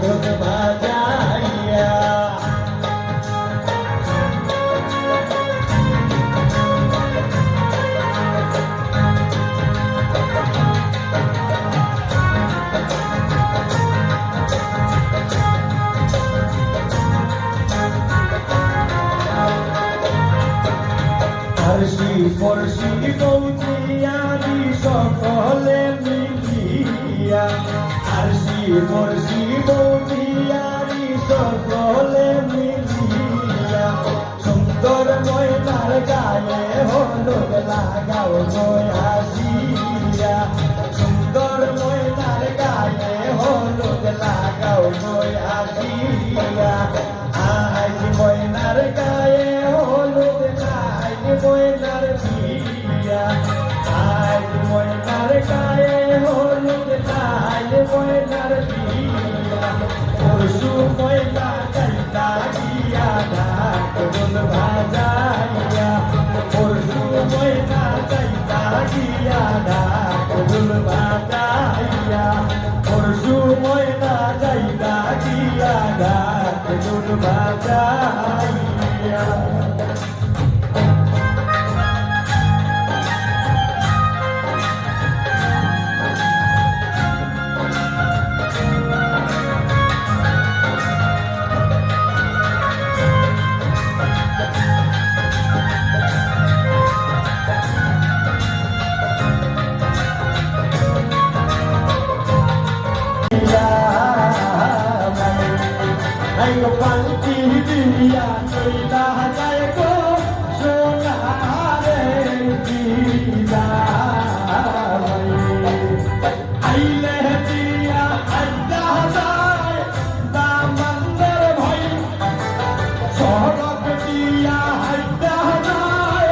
ঢোল বাজাইয়া আরশি ফরশি বৌদিয়ারি সকলে মিলিয়া আরশি ফরশি বৌদিয়ারি সকলে মিলিয়া সুন্দর ময়নার গায়ে হলুদ লাগাও গো আসিয়া সুন্দর ময়নার গায়ে হলুদ লাগাও গো আসিয়া আজ ময়নার গায়ে হলুদ নাই ময়নার বিয়া আজ ময়নার গায়ে হলুদ নাই ময়নার বিয়া পরশু ময়না চাইতা গিয়া ঢাক ঢোল বাজাইয়া পরশু ময়না চাইতা গিয়া ঢাক ঢোল বাজাইয়া পরশু ময়না চাইতা গিয়া ঢাক ঢোল বাজাইয়া Ay, go palki diya, koila jay go, sonare diya. Ay le diya, adda jay, damandar bhai. Sorak diya, adda jay,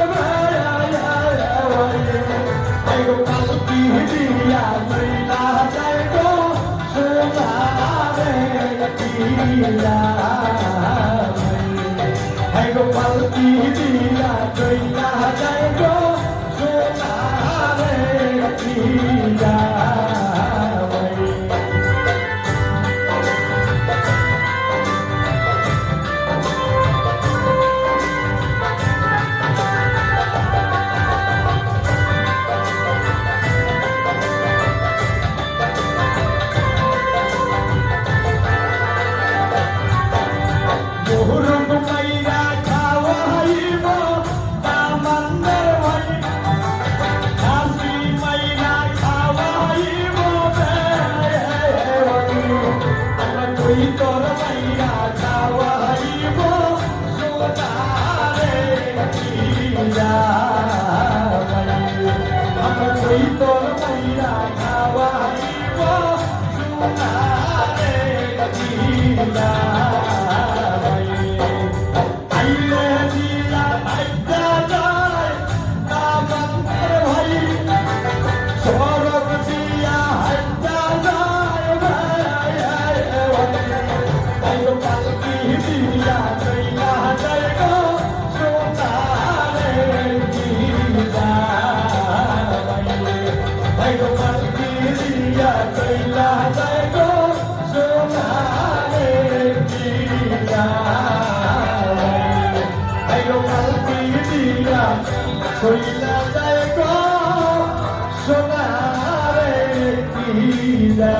ay go palki diya, koila jay go, sonare diya. Hay go palki diya koila jay go sonare diya তোর মাইয়া খাওয়াইব সোনারে দিয়া আমার ওই তোর মাইয়া খাওয়াইব সোনারে দিয়া আইলে দিলা আইতা যায় দামনের ভাই সরব দিয়া আইতা যায় palki diya koila jay go sonare diya ay go palki diya koila jay go sonare diya ay go palki diya koila jay go sonare diya